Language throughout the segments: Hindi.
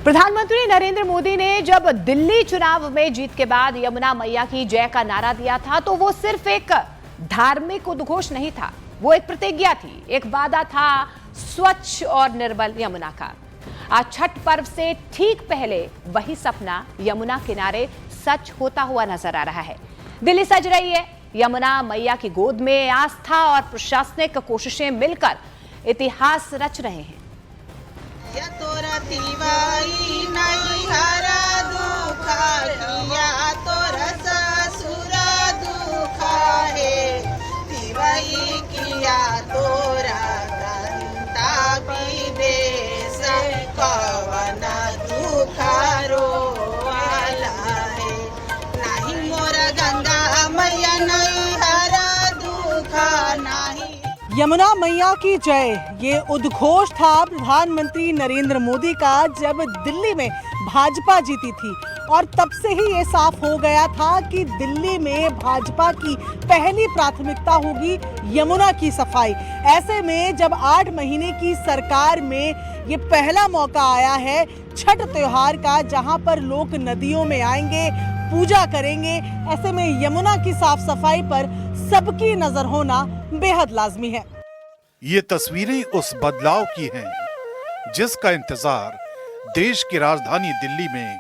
प्रधानमंत्री नरेंद्र मोदी ने जब दिल्ली चुनाव में जीत के बाद यमुना मैया की जय का नारा दिया था तो वो सिर्फ एक धार्मिक उद्घोष नहीं था, वो एक प्रतिज्ञा थी, एक वादा था स्वच्छ और निर्मल यमुना का। आज छठ पर्व से ठीक पहले वही सपना यमुना किनारे सच होता हुआ नजर आ रहा है। दिल्ली सज रही है, यमुना मैया की गोद में आस्था और प्रशासनिक कोशिशें मिलकर इतिहास रच रहे हैं। तोरा तिवाई नहीं हरा दुखा किया तोरा ससुर दुखा है तिवाई किया तोरा गंता विदेश कवन दुखा रोवाला है नहीं मोरा गंगा मैया नहीं हरा दुखा नहीं। यमुना मैया की जय, ये उद्घोष था प्रधानमंत्री नरेंद्र मोदी का जब दिल्ली में भाजपा जीती थी और तब से ही ये साफ हो गया था कि दिल्ली में भाजपा की पहली प्राथमिकता होगी यमुना की सफाई। ऐसे में जब 8 महीने की सरकार में ये पहला मौका आया है छठ त्योहार का, जहां पर लोग नदियों में आएंगे, पूजा करेंगे, ऐसे में यमुना की साफ सफाई पर सबकी नजर होना बेहद लाजमी है। ये तस्वीरें उस बदलाव की हैं जिसका इंतजार देश की राजधानी दिल्ली में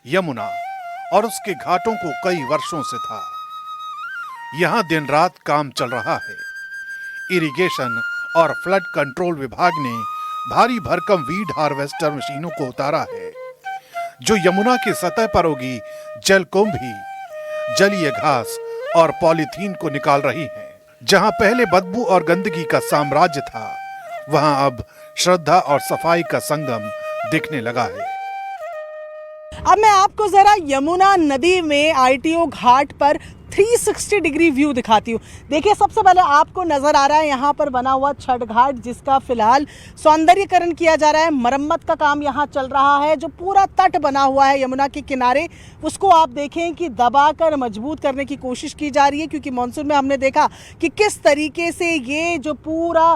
यमुना और उसके घाटों को कई वर्षों से था। यहां दिन रात काम चल रहा है। इरिगेशन और फ्लड कंट्रोल विभाग ने भारी भरकम वीड हार्वेस्टर मशीनों को उतारा है जो यमुना की सतह पर उगी जलकुंभी, जलीय घास और पॉलीथीन को निकाल रही हैं। जहां पहले बदबू और गंदगी का साम्राज्य था, वहां अब श्रद्धा और सफाई का संगम दिखने लगा है। अब मैं आपको जरा यमुना नदी में आईटीओ घाट पर 360 डिग्री व्यू दिखाती हूँ। देखिए, सबसे पहले आपको नजर आ रहा है यहाँ पर बना हुआ छठ घाट, जिसका फिलहाल सौंदर्यीकरण किया जा रहा है। मरम्मत का काम यहाँ चल रहा है। जो पूरा तट बना हुआ है यमुना के किनारे, उसको आप देखें कि दबाकर मजबूत करने की कोशिश की जा रही है, क्योंकि मानसून में हमने देखा कि किस तरीके से ये जो पूरा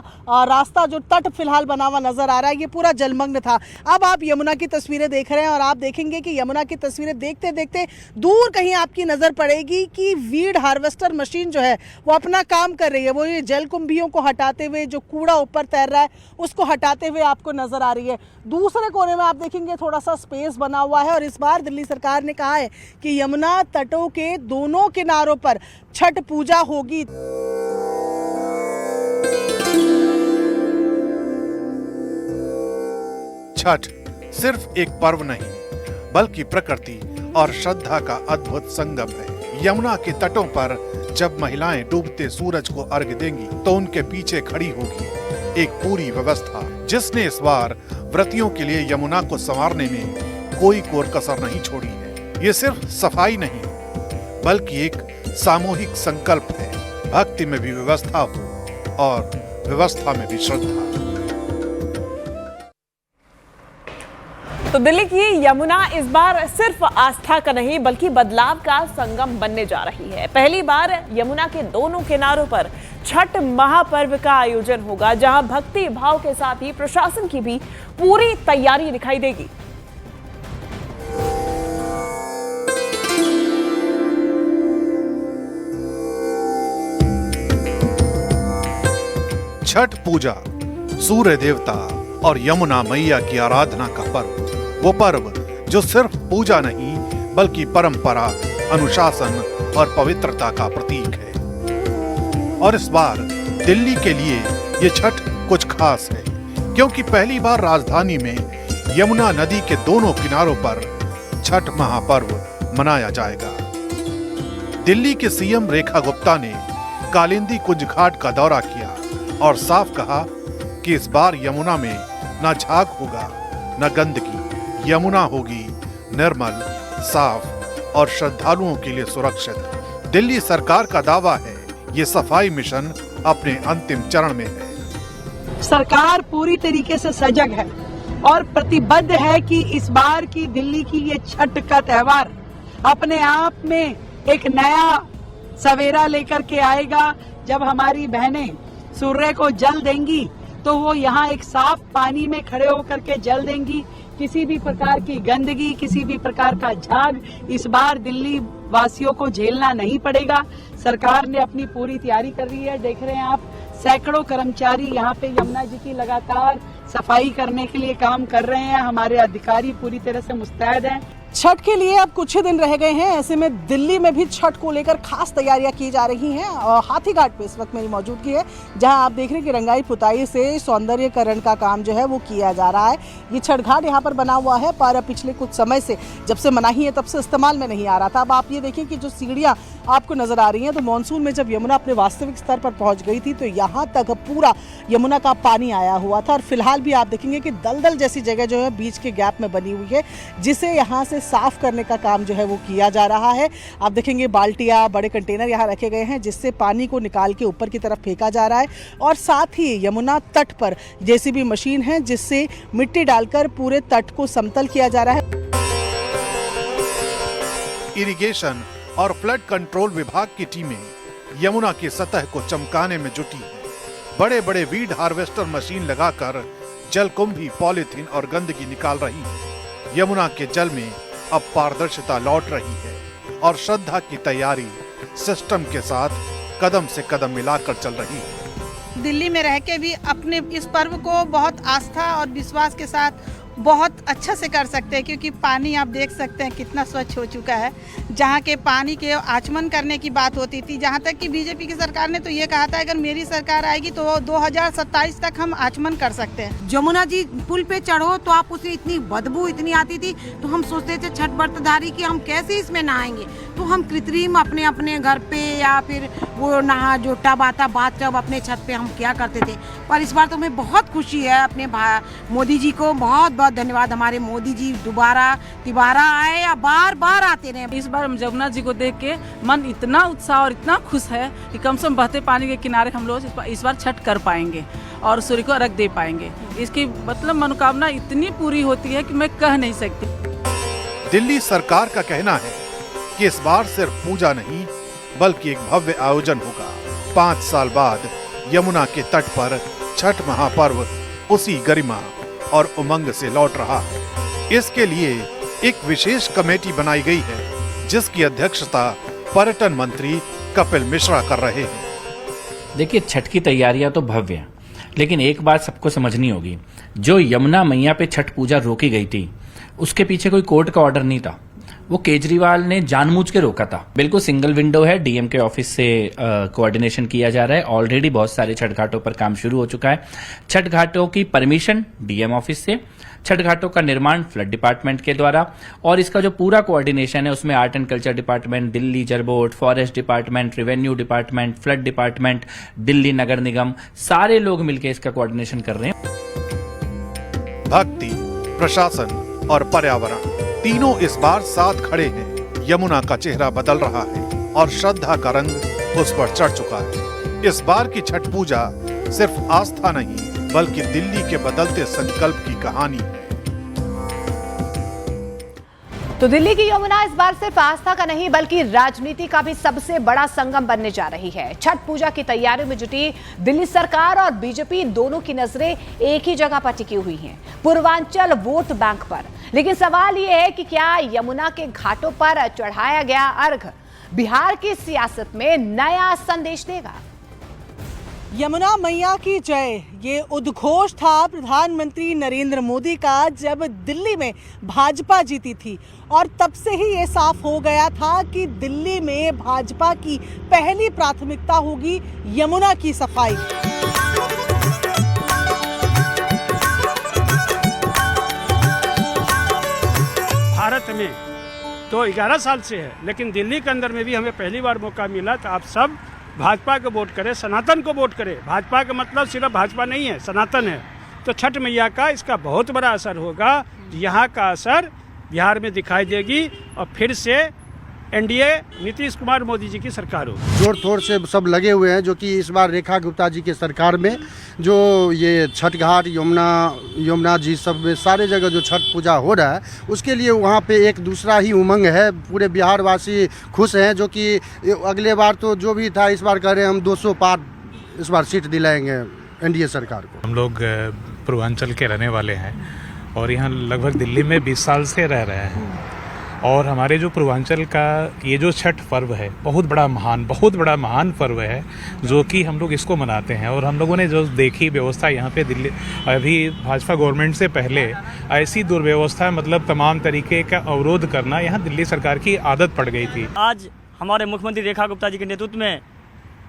रास्ता, जो तट फिलहाल बना हुआ नजर आ रहा है, ये पूरा जलमग्न था। अब आप यमुना की तस्वीरें देख रहे हैं और आप देखेंगे कि यमुना की तस्वीरें देखते देखते दूर कहीं आपकी नजर पड़ेगी कि वीड हार्वेस्टर मशीन जो है वो अपना काम कर रही है। वो ये जलकुंभियों को हटाते हुए, जो कूड़ा ऊपर तैर रहा है उसको हटाते हुए आपको नजर आ रही है। दूसरे कोने में आप देखेंगे थोड़ा सा स्पेस बना हुआ है और इस बार दिल्ली सरकार ने कहा है कि यमुना तटों के दोनों किनारों पर छठ पूजा होगी। छठ सिर्फ एक पर्व नहीं बल्कि प्रकृति और श्रद्धा का अद्भुत संगम है। यमुना के तटों पर जब महिलाएं डूबते सूरज को अर्घ्य देंगी तो उनके पीछे खड़ी होगी एक पूरी व्यवस्था, जिसने इस बार व्रतियों के लिए यमुना को संवारने में कोई कोर कसर नहीं छोड़ी है। ये सिर्फ सफाई नहीं बल्कि एक सामूहिक संकल्प है, भक्ति में भी व्यवस्था हो और व्यवस्था में भी श्रद्धा। तो दिल्ली की यमुना इस बार सिर्फ आस्था का नहीं बल्कि बदलाव का संगम बनने जा रही है। पहली बार यमुना के दोनों किनारों पर छठ महापर्व का आयोजन होगा, जहां भक्ति भाव के साथ ही प्रशासन की भी पूरी तैयारी दिखाई देगी। छठ पूजा सूर्य देवता और यमुना मैया की आराधना का पर्व, वो पर्व जो सिर्फ पूजा नहीं बल्कि परंपरा, अनुशासन और पवित्रता का प्रतीक है। और इस बार दिल्ली के लिए ये छठ कुछ खास है, क्योंकि पहली बार राजधानी में यमुना नदी के दोनों किनारों पर छठ महापर्व मनाया जाएगा। दिल्ली के सीएम रेखा गुप्ता ने कालिंदी कुंज घाट का दौरा किया और साफ कहा कि इस बार यमुना में न झाग होगा न गंदगी। यमुना होगी निर्मल, साफ और श्रद्धालुओं के लिए सुरक्षित। दिल्ली सरकार का दावा है ये सफाई मिशन अपने अंतिम चरण में है। सरकार पूरी तरीके से सजग है और प्रतिबद्ध है कि इस बार की दिल्ली की ये छठ का त्योहार अपने आप में एक नया सवेरा लेकर के आएगा। जब हमारी बहनें सूर्य को जल देंगी तो वो यहाँ एक साफ पानी में खड़े होकर के जल देंगी। किसी भी प्रकार की गंदगी, किसी भी प्रकार का झाग इस बार दिल्ली वासियों को झेलना नहीं पड़ेगा। सरकार ने अपनी पूरी तैयारी कर रही है। देख रहे हैं आप, सैकड़ों कर्मचारी यहाँ पे यमुना जी की लगातार सफाई करने के लिए काम कर रहे हैं। हमारे अधिकारी पूरी तरह से मुस्तैद हैं। छठ के लिए अब कुछ ही दिन रह गए हैं। ऐसे में दिल्ली में भी छठ को लेकर खास तैयारियां की जा रही हैं। और हाथी घाट पे इस वक्त मेरी मौजूदगी है, जहां आप देख रहे हैं कि रंगाई पुताई से सौंदर्यकरण का काम जो है वो किया जा रहा है। ये छठ घाट यहाँ पर बना हुआ है, पर पिछले कुछ समय से, जब से मनाही है तब से इस्तेमाल में नहीं आ रहा था। अब आप ये देखिए कि जो सीढ़ियाँ आपको नजर आ रही हैं, तो मानसून में जब यमुना अपने वास्तविक स्तर पर पहुंच गई थी तो यहाँ तक पूरा यमुना का पानी आया हुआ था। और फिलहाल भी आप देखेंगे कि दलदल जैसी जगह जो है बीच के गैप में बनी हुई है, जिसे यहाँ से साफ करने का काम जो है वो किया जा रहा है। आप देखेंगे बाल्टियां, बड़े कंटेनर यहाँ रखे गए हैं, जिससे पानी को निकाल के ऊपर की तरफ फेंका जा रहा है। और साथ ही यमुना तट पर जेसीबी मशीन है, जिससे मिट्टी डालकर पूरे तट को समतल किया जा रहा है। इरिगेशन और फ्लड कंट्रोल विभाग की टीमें यमुना की सतह को चमकाने में जुटी हैं। बड़े बड़े वीड हार्वेस्टर मशीन लगाकर जलकुंभी, पॉलीथीन और गंदगी निकाल रही है। यमुना के जल में अब पारदर्शिता लौट रही है और श्रद्धा की तैयारी सिस्टम के साथ कदम से कदम मिलाकर चल रही है। दिल्ली में रह के भी अपने इस पर्व को बहुत आस्था और विश्वास के साथ बहुत अच्छा से कर सकते हैं, क्योंकि पानी आप देख सकते हैं कितना स्वच्छ हो चुका है। जहाँ के पानी के आचमन करने की बात होती थी, जहाँ तक कि बीजेपी की सरकार ने तो ये कहा था अगर मेरी सरकार आएगी तो 2027 तक हम आचमन कर सकते हैं। यमुना जी पुल पे चढ़ो तो आप उसमें इतनी बदबू इतनी आती थी, तो हम सोचते थे छठ व्रतधारी कि हम कैसे इसमें नहाएंगे। तो हम कृत्रिम अपने अपने घर पे या फिर वो नहा जो टब आता बाथ टब अपने छत पे हम क्या करते थे। पर इस बार तो हमें बहुत खुशी है। अपने मोदी जी को बहुत बहुत धन्यवाद। हमारे मोदी जी दोबारा आए या बार बार आते रहे। इस बार हम यमुना जी को देख के मन इतना उत्साह और इतना खुश है कि कम से कम बहते पानी के किनारे हम लोग इस बार छठ कर पाएंगे और सूर्य को अर्घ दे पाएंगे। इसकी मतलब मनोकामना इतनी पूरी होती है कि मैं कह नहीं सकती। दिल्ली सरकार का कहना है कि इस बार सिर्फ पूजा नहीं बल्कि एक भव्य आयोजन होगा। 5 साल बाद यमुना के तट पर छठ महापर्व उसी गरिमा और उमंग से लौट रहा है। इसके लिए एक विशेष कमेटी बनाई गई है, जिसकी अध्यक्षता पर्यटन मंत्री कपिल मिश्रा कर रहे हैं। देखिए, छठ की तैयारियां तो भव्य हैं, लेकिन एक बात सबको समझनी होगी, जो यमुना मैया पे छठ पूजा रोकी गई थी उसके पीछे कोई कोर्ट का ऑर्डर नहीं था। वो केजरीवाल ने जानबूझ के रोका था। बिल्कुल सिंगल विंडो है। डीएम के ऑफिस से कोऑर्डिनेशन किया जा रहा है। ऑलरेडी बहुत सारे छठ घाटों पर काम शुरू हो चुका है। छठ घाटों की परमिशन डीएम ऑफिस से, छठ घाटों का निर्माण फ्लड डिपार्टमेंट के द्वारा, और इसका जो पूरा कोऑर्डिनेशन है उसमें art and culture department, Delhi Jal board, forest department, revenue department, flood department, Delhi Nagar Nigam, सारे लोग मिलकर इसका कोऑर्डिनेशन कर रहे हैं। भक्ति, प्रशासन और पर्यावरण तीनों इस बार साथ खड़े हैं। यमुना का चेहरा बदल रहा है और श्रद्धा का रंग उस पर चढ़ चुका है। इस बार की छठ पूजा सिर्फ आस्था नहीं बल्कि दिल्ली के बदलते संकल्प की कहानी है। तो दिल्ली की यमुना इस बार सिर्फ आस्था का नहीं बल्कि राजनीति का भी सबसे बड़ा संगम बनने जा रही है। छठ पूजा की तैयारियों में जुटी दिल्ली सरकार और बीजेपी दोनों की नजरें एक ही जगह पर टिकी हुई हैं, पूर्वांचल वोट बैंक पर। लेकिन सवाल यह है कि क्या यमुना के घाटों पर चढ़ाया गया अर्घ बिहार की सियासत में नया संदेश देगा? यमुना मैया की जय, ये उद्घोष था प्रधानमंत्री नरेंद्र मोदी का जब दिल्ली में भाजपा जीती थी। और तब से ही ये साफ हो गया था कि दिल्ली में भाजपा की पहली प्राथमिकता होगी यमुना की सफाई। भारत में तो 11 साल से है, लेकिन दिल्ली के अंदर में भी हमें पहली बार मौका मिला। तो आप सब भाजपा को वोट करें, सनातन को वोट करें। भाजपा का मतलब सिर्फ भाजपा नहीं है, सनातन है। तो छठ मैया का इसका बहुत बड़ा असर होगा। यहाँ का असर बिहार में दिखाई देगी और फिर से एनडीए नीतीश कुमार मोदी जी की सरकार होगी। जोर तोड़ से सब लगे हुए हैं, जो कि इस बार रेखा गुप्ता जी की सरकार में जो ये छठ घाट, यमुना जी सब में सारे जगह जो छठ पूजा हो रहा है, उसके लिए वहाँ पे एक दूसरा ही उमंग है। पूरे बिहार वासी खुश हैं, जो कि अगले बार तो जो भी था इस बार कह रहे हैं हम 200 पार इस बार सीट दिलाएंगे एनडीए सरकार को। हम लोग पूर्वांचल के रहने वाले हैं और यहाँ लगभग दिल्ली में 20 साल से रह रहे हैं। और हमारे जो पूर्वांचल का ये जो छठ पर्व है बहुत बड़ा महान पर्व है, जो कि हम लोग इसको मनाते हैं। और हम लोगों ने जो देखी व्यवस्था यहाँ पे दिल्ली अभी भाजपा गवर्नमेंट से पहले ऐसी दुर्व्यवस्था, मतलब तमाम तरीके का अवरोध करना यहाँ दिल्ली सरकार की आदत पड़ गई थी। आज हमारे मुख्यमंत्री रेखा गुप्ता जी के नेतृत्व में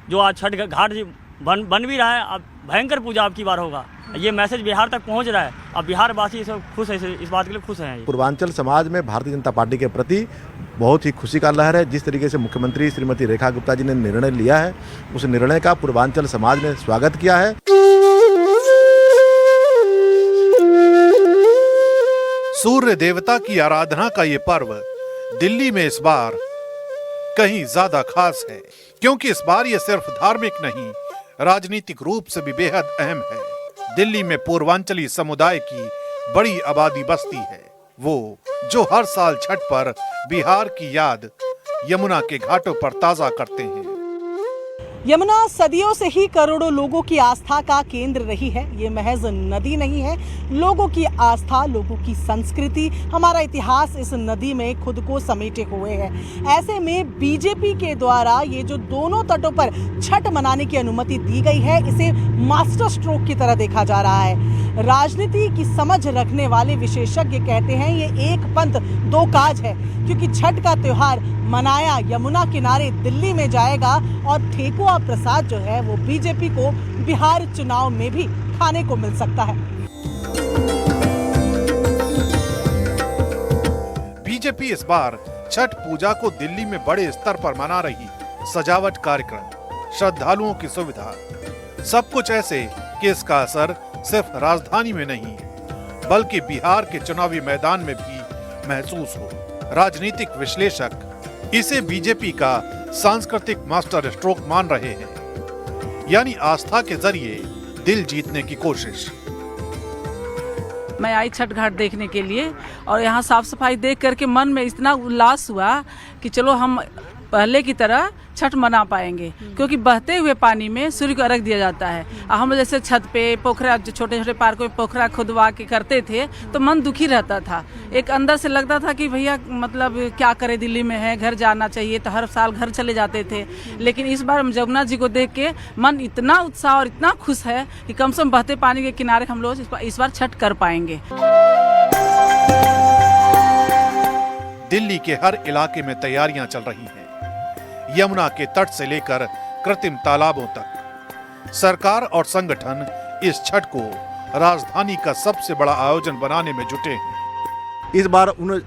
जो आज छठ घाट बन भी रहा है, अब भयंकर पूजा अब की बार होगा। ये मैसेज बिहार तक पहुंच रहा है। अब बिहार वासी सब खुश है, इस बात के लिए खुश हैं। पूर्वांचल समाज में भारतीय जनता पार्टी के प्रति बहुत ही खुशी का लहर है। जिस तरीके से मुख्यमंत्री श्रीमती रेखा गुप्ता जी ने निर्णय लिया है, उस निर्णय का पूर्वांचल समाज ने स्वागत किया है। सूर्य देवता की आराधना का ये पर्व दिल्ली में इस बार कहीं ज्यादा खास है, क्योंकि इस बार ये सिर्फ धार्मिक नहीं, राजनीतिक रूप से भी बेहद अहम है। दिल्ली में पूर्वांचली समुदाय की बड़ी आबादी बसती है, वो जो हर साल छठ पर बिहार की याद यमुना के घाटों पर ताजा करते हैं। यमुना सदियों से ही करोड़ों लोगों की आस्था का केंद्र रही है। ये महज नदी नहीं है, लोगों की आस्था, लोगों की संस्कृति, हमारा इतिहास इस नदी में खुद को समेटे हुए है। ऐसे में बीजेपी के द्वारा ये जो दोनों तटों पर छठ मनाने की अनुमति दी गई है, इसे मास्टर स्ट्रोक की तरह देखा जा रहा है। राजनीति की समझ रखने वाले विशेषज्ञ कहते हैं ये एक पंथ दो काज है, क्योंकि छठ का त्योहार मनाया यमुना किनारे दिल्ली में जाएगा और ठेकुआ प्रसाद जो है वो बीजेपी को बिहार चुनाव में भी खाने को मिल सकता है। बीजेपी इस बार छठ पूजा को दिल्ली में बड़े स्तर पर मना रही। सजावट, कार्यक्रम, श्रद्धालुओं की सुविधा, सब कुछ ऐसे कि इसका असर सिर्फ राजधानी में नहीं बल्कि बिहार के चुनावी मैदान में भी महसूस हो। राजनीतिक विश्लेषक इसे बीजेपी का सांस्कृतिक मास्टर स्ट्रोक मान रहे हैं, यानी आस्था के जरिए दिल जीतने की कोशिश। मैं आई छठ घाट देखने के लिए और यहाँ साफ सफाई देख करके मन में इतना उल्लास हुआ कि चलो हम पहले की तरह छठ मना पाएंगे, क्योंकि बहते हुए पानी में सूर्य को अर्घ दिया जाता है। हम जैसे छत पे पोखरा, छोटे छोटे पार्कों में पोखरा खुदवा के करते थे तो मन दुखी रहता था। एक अंदर से लगता था कि भैया मतलब क्या करे, दिल्ली में है, घर जाना चाहिए, तो हर साल घर चले जाते थे। लेकिन इस बार यमुना जी को देख के मन इतना उत्साह और इतना खुश है कि कम से कम बहते पानी के किनारे हम लोग इस बार छठ कर पाएंगे। दिल्ली के हर इलाके में तैयारियां चल रही हैं। यमुना के तट से लेकर कृत्रिम तालाबों तक सरकार और संगठन इस छठ को राजधानी का सबसे बड़ा आयोजन बनाने में जुटे हैं। इस बार उन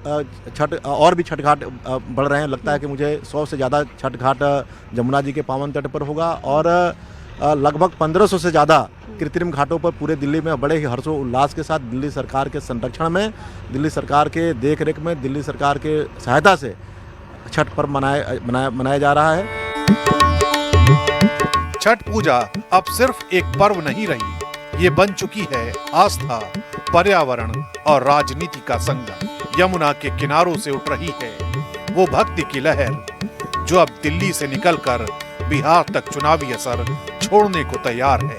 छठ और भी छठ घाट बढ़ रहे हैं। लगता है कि मुझे 100 से ज़्यादा छठ घाट यमुना जी के पावन तट पर होगा और लगभग 1500 से ज़्यादा कृत्रिम घाटों पर पूरे दिल्ली में बड़े ही हर्षोल्लास के साथ दिल्ली सरकार के संरक्षण में, दिल्ली सरकार के देखरेख में, दिल्ली सरकार के सहायता से छठ पर्व मनाया जा रहा है। छठ पूजा अब सिर्फ एक पर्व नहीं रही, ये बन चुकी है आस्था, पर्यावरण और राजनीति का संगम। यमुना के किनारों से उठ रही है वो भक्ति की लहर, जो अब दिल्ली से निकलकर बिहार तक चुनावी असर छोड़ने को तैयार है।